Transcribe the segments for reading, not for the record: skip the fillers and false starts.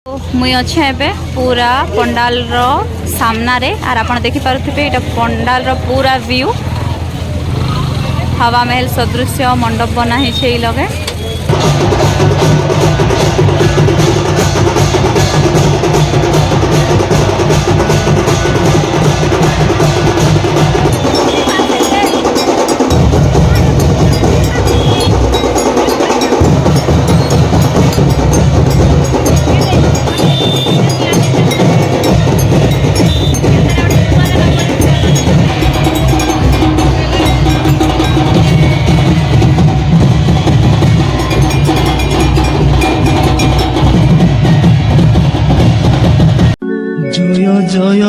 मुई अच्छे एबे पूरा पंडाल रो सामना रे आर आपण देखि पारुथिबे एटा पंडाल रो पूरा व्यू हवा महल सदृश मंडप बना ही छे लगे। জয়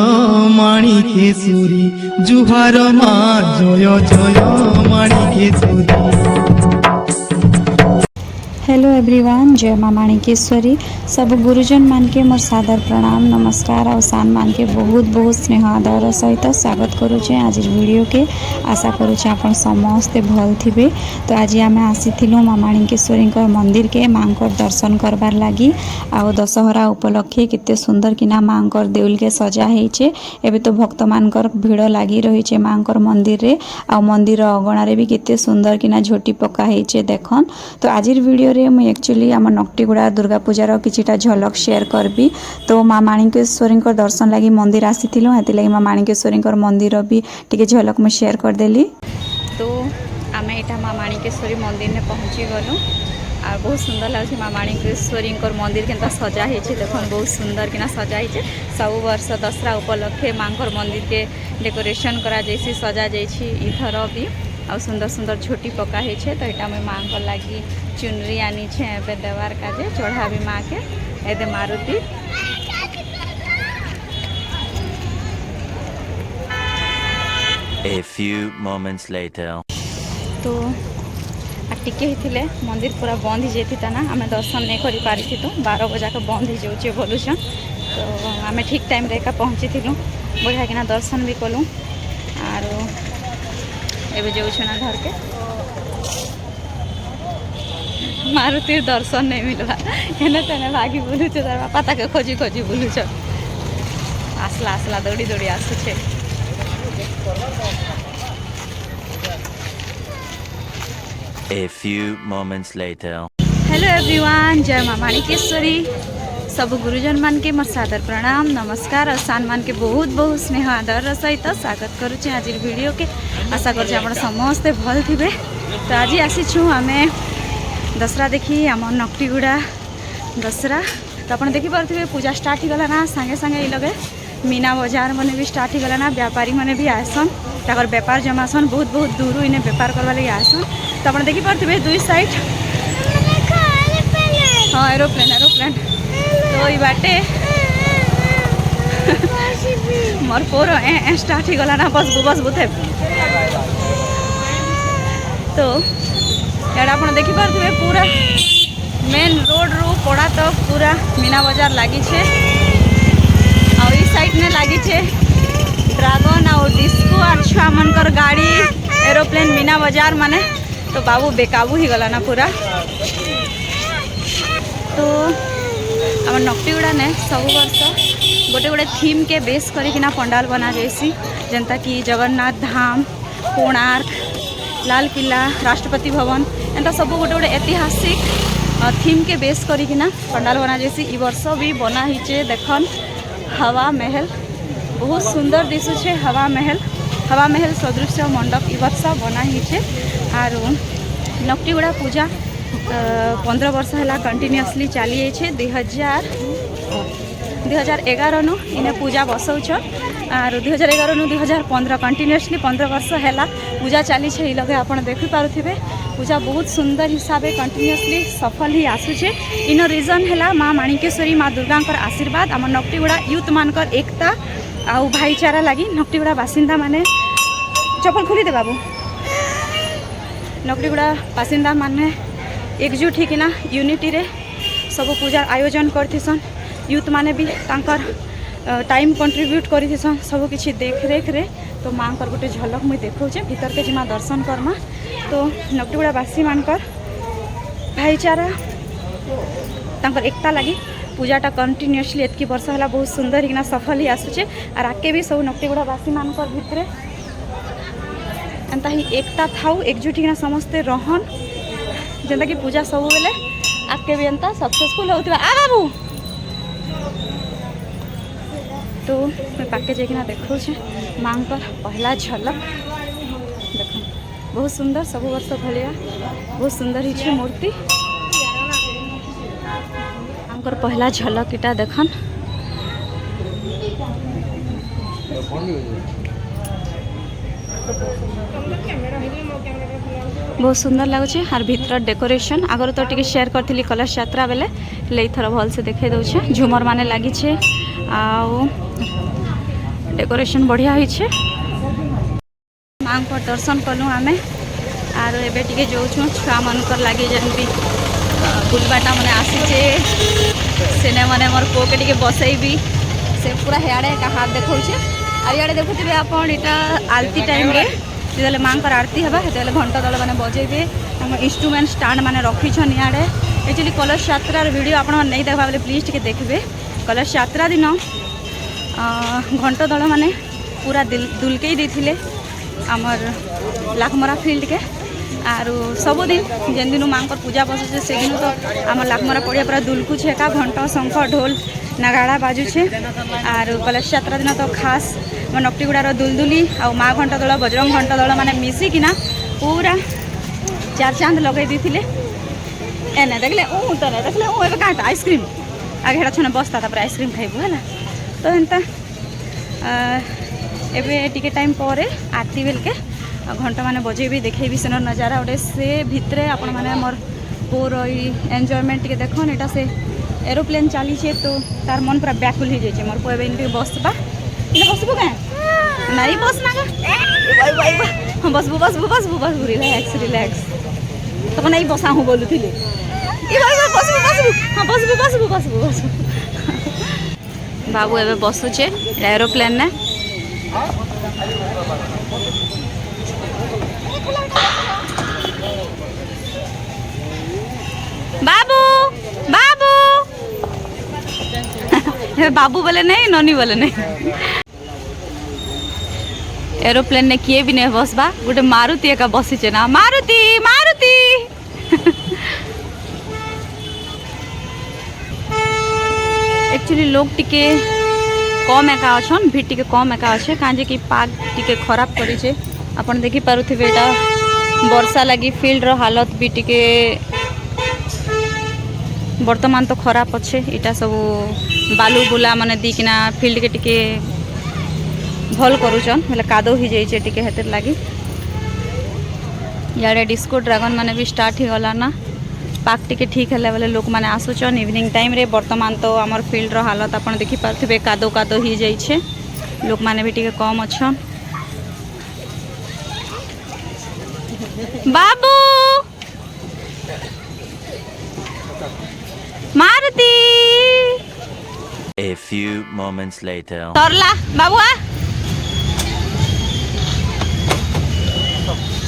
মাণিকেশ্বরী জুহার মা জয় জয় মাণিকেশ্বরী। हेलो एवरीवन, जय माँ माणिकेश्वरी। सब गुरुजन मान के मोर सादर प्रणाम नमस्कार और सान मान के बहुत बहुत स्नेह आदर सहित स्वागत करुचे आज वीडियो के। आशा करुचे आपण समस्ते भल थिबे। तो आज आम आसीथिलु माँ माणिकेश्वरी मंदिर के माँ दर्शन करबार लगी। आउ दशहरा उपलक्षे केते सुंदर किना माँ देउल के सजा हेचे। एबे तो भक्त मानकर भीड़ लगी रही माँ मंदिर रे। आ मंदिर अगणारे भी केते सुंदर किना झोटी पका हेचे देखन। तो आज वीडियो मुझे एक्चुअली आम नकटीगुड़ा दुर्गा पूजार किछिटा झलक शेयर करबी। तो माँ माणिकेश्वरी दर्शन लगी मंदिर आसीथिलु, हेति लगी माँ माणिकेश्वरी मंदिर भी टिके झलक मुझे शेयर करदेली। तो आम एटा माँ माणिकेश्वरी मंदिर में पहुँची गलु आ बहुत सुंदर लगे माँ माणिकेश्वरी मंदिर के सजा है देखन बहुत सुंदर किना सजा है। सब वर्ष दसरा उपलक्षे माँ मंदिर के डेकोरेशन करा जैसी सजा जाइए इथर भी आ सुंदर सुंदर झोटी पका है। तो यहाँ मुझे माँ को लगी चुनरी आनी छे देवार काजे चढ़ा भी माँ के एदे Maruti. A few moments later. तो टिके ही मंदिर पूरा बंद हो जाता ना, आम दर्शन नहीं कर पारी थी। तो 12 बजा के बंद हो जाऊे बोलुछन। तो आम ठीक टाइम रे का पहुँची थिलु, बढ़िया किना दर्शन भी कलु आर एबे जाऊँ ना घर के। मारुतिर दर्शन नहीं मिलवा एने तेने भागी बुलुछ तार बापा ताके खोजी खोजी बुलुछ। आसला आसला दौड़ी दौड़ी आसुछे। A few moments later. Hello everyone, जय माँ माणिकेश्वरी। सब गुरुजन मान के मोर सादर प्रणाम नमस्कार और सान मान के बहुत बहुत स्नेह आदर सहित स्वागत करुचे आज वीडियो के। आशा कर समस्ते भल थे। तो आज आसीचु आम दसरा देखी आम नकटीगुड़ा दसरा। तो आप देखिपे पूजा स्टार्ट हो गला ना, सांगे सांगे लगे मीना बजार मैंने भी स्टार्ट हो गला ना। व्यापारी मैंने भी आसन ताकर बेपार जमासन बहुत बहुत दूर इन्हें बेपार करवा लगे आसन। तो आप देखिपे दुई साइड हाँ एरोप्लेन एरोप्लेन। तो ये बाटे मोर पोर स्टार्ट हो गला ना बस बुथे। तो यहाँ आप देखिपे पूरा मेन रोड रू पड़ा तो पूरा मीना बजार लगी छे। और इस साइड में लगी छे ड्रागन और डिस्को और छुआ मनकर गाड़ी एरोप्लेन मीना बजार माने। तो बाबू बेकाबू ही गला ना पूरा। तो आम नकटीगुड़ा ने सब वर्ष गोटे गोटे थीम के बेस करिकिना पंडाल बना जाइसी, जनता कि जगन्नाथ धाम, कोणार्क, लाल किला, राष्ट्रपति भवन एंता सब गोटे गोटे ऐतिहासिक थीम के बेस करिकिना पंडाल बना जाइसी। ई वर्ष भी बना हिचे देखन हवा महल बहुत सुंदर दिशुचे। हवा महल सदृश मंडप ई वर्ष बना हिचे। आर नकटीगुड़ा पूजा 15 वर्ष है कंटिन्यूअसली चली जाइए। 2011 नु इन्हें पूजा बसौछ आर 2011 नु 2015 कंटिन्यूअसली 15 वर्ष है पूजा चली छे। लगे आप देखिपे पूजा बहुत सुंदर हिसाब से कंटिन्यूअसली सफल ही आसुचे। इन रिजन है माँ माणिकेश्वरी माँ दुर्गा आशीर्वाद आम नकटीगुड़ा यूथ मानकर एकता आउ भाईचारा लगी नकटीगुड़ा बासिंदा माने चप्पल खोली दे बाबू। नकटीगुड़ा बासिंदा माने एकजुट होकिना यूनिटी रे सब पूजा आयोजन करथिसन। यूथ माने भी तांकर टाइम कंट्रीब्यूट करथिसन सब किछि देख रेख रे। तो माँ गोटे झलक मुझे देखौचे भीतर के जिमा दर्शन करमा। तो नकटीगुड़ा बासी मानकर भाईचारा तांकर एकता लगी पूजाटा कंटिन्यूअसली एतकी वर्ष है बहुत सुंदर हिना सफल ही आसुचे और आगे भी सब नक्तिगुड़ा बासी मान भितर एंता ही एकता थाउ एकजुट हिना समस्ते रहन जेंता कि पूजा सब बेले आगे भी एंता सक्सेसफुल होता आ बाबू तो मैं पाके जाइना देखो माँ पहला झलक देख बहुत सुंदर सब वर्ष भाया बहुत सुंदर ही मूर्ति माँ पहला झलक इटा देखन बहुत सुंदर लगुच आर भीतर डेकोरेशन आगर तो टी शेयर करी कलश यात्रा बेले थर भल से देखे दौचे झुमर माने लगी डेकोरेशन बढ़िया होइछे माँ को दर्शन कलु आम आर एबे टिके जाऊँ छुआ मनकर लगे जेन भी बुलबाटा मैंने आसीचे सेने मैंने मोर पो के टिके बसैबी से पूरा हेड़े का हाथ देखौछे आ इे देखुथे आप आरती टाइम रे जो माँ आरती हवा से घंटा दल मैंने बजेबे इंस्ट्रुमेंट स्टाण्ड मैंने रखीछन इे एक्चुअली कलश यात्रार वीडियो आप नहीं देखा बोले प्लीज टे देखबे कलश यात्रा दिन घंटा दल मैंने पूरा दुलकई देथिले आमर लाखमरा फील्ड के आरु सबुदिन जेन दिन माँ पूजा बसुचे से दिन तो आम लाखमरा पड़िया पूरा दुलकुचे का घंटा शंख ढोल नगाड़ा बाजुचे आरु कलश यात्रा दिन तो खास नक्टिगुड़ार दुलदुली आ माँ घंटा दल बजरंग घंटा दल मैंने मिसिकिना पूरा चार चांद लगे देते एने देखले तो नहीं देखले ए काटा आइसक्रीम आगे हेड़ा छने बसता तापर आइसक्रीम खाइबू है तो एंता एबे टिके टाइम पर आरती बेल के घंटा मैंने बजेबी देखेबी सेन नजारा गोटे से भितरे आपण मैंने मोर पूर एंजॉयमेंट टिके देखन एटा से एरोप्लेन चली तो तार मन पूरा व्याकुल हो जाए मोर को एबे बसबा बसबू क्या नहीं बस ना बसबू बसबू बसबू बसबू रिलैक्स रिलैक्स तो नहीं बसा हूँ बोलू थी बसबू बसबू हाँ बसबू बसबू बसबू बसबू बाबू एबे बसुचे एरोप्लेन ने बाबू बाबू बाबू बोले नहीं ननी बोले नहीं एरोप्लेन ने किए भी नहीं बसबा गोटे मारुति एका बसीचे ना मारुति मारुति एक्चुअली लोग टिके कम एका अच्छन भी टिके कम एका अच्छे कहीं कि पाग टिके खराब करिचे अपन देखि पारुथिबे एटा वर्षा लगी फील्ड रो हालत भी टिके वर्तमान तो खराब अच्छे इटा सब बालू बुला माने दीकिना फील्ड के टिके भल करूचन बोले कादो ही जाइए टिके हेतिर लगी यारे डिस्को ड्रैगन माने भी स्टार्ट हो गला ना पार्क टिके ठीक है बोले लोक माने आसुचन इवनिंग टाइम रे वर्तमान तो आमर फील्ड रो हालत आपण देखि पारथिबे कादो कादो ही जाइए लोक माने भी टिके कम अच्छन बाबू Maruti A few moments later. सरला बाबुआ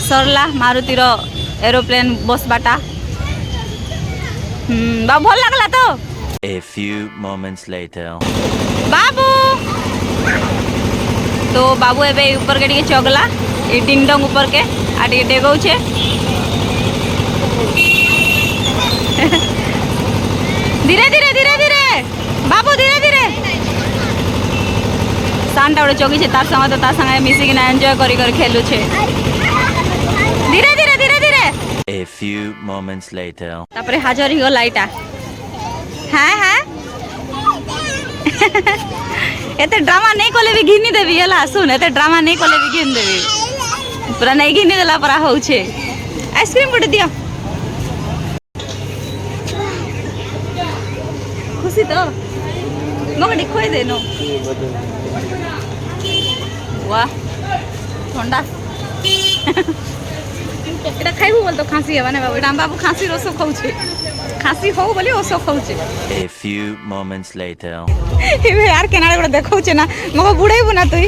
सरला मारुति रो एरोप्लेन बस बाटा बाबू भल लगला तो A few moments later. बाबू तो बाबू एबे ऊपर के टिके चगला ए डिंडंग ऊपर के आ टिके डेगौछे धीरे धीरे धीरे धीरे बाबू धीरे धीरे सानटा गोटे चगी तार संगे तो तार संगे मिसिकिना एंजॉय करी कर खेलु छे धीरे धीरे धीरे धीरे A few moments later. तापरे हाजर हो लाइटा हाँ हाँ एते ड्रामा नहीं कोले भी घिनी देवी हला सुन एते ड्रामा नहीं कोले भी घिन देवी पूरा नहीं घिनी देला परा होउछे आइसक्रीम गोटे दियो खुशी तो मगड़ी खोई देनो वाह ठंडा এটা খাইবো বল তো খাসি হবে না বাবু এটা বাবু খাসি রস খাউছে খাসি হও বলি ওসো খাউছে A few moments later. এবে আর কেনারে গোটা দেখাউছে না মগো বুড়াইবো না তুই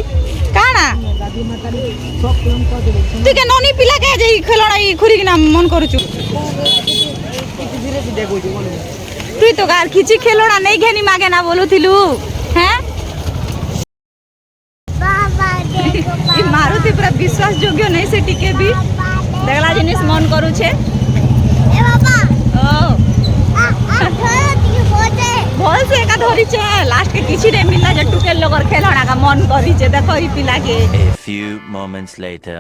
কানা তুই কে ননি পিলা কে যাই খেলনা ই খুরি কিনা মন করুছু তুই তো আর কিছু খেলোনা নেই ঘেনি মাগে না বলুথিলু হ্যাঁ ই মারুতি পুরা বিশ্বাস যোগ্য নাই সে টিকে বি দেখলা জিনিস মন করুছে ও ভল সে একা ধরিছে লাস্ট के किछि रे मिलला जे टुकेल लोगर खेलना का मन करिছে देखो ई पिला के A few moments later.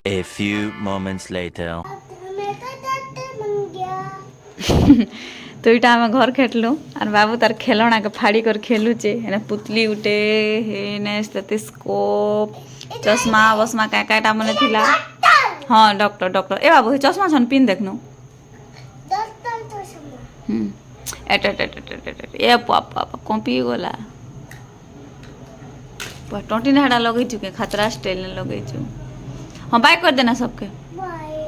A few moments later. तो इटा हम घर खेटलु और बाबू तार खेलना के फाड़ी कर खेलुचे हेने पुतली उठे हेने स्टेथोस्कोप चश्मा वसमा का काटा मने थिला हां डॉक्टर डॉक्टर ए बाबू चश्मा छन पिन देखनु एट एट एट एट ए पापा कॉपी गोला टोटी नेड़ा लगै छु के खतरा स्टाइल ने लगै छु हां बाय कर देना सबके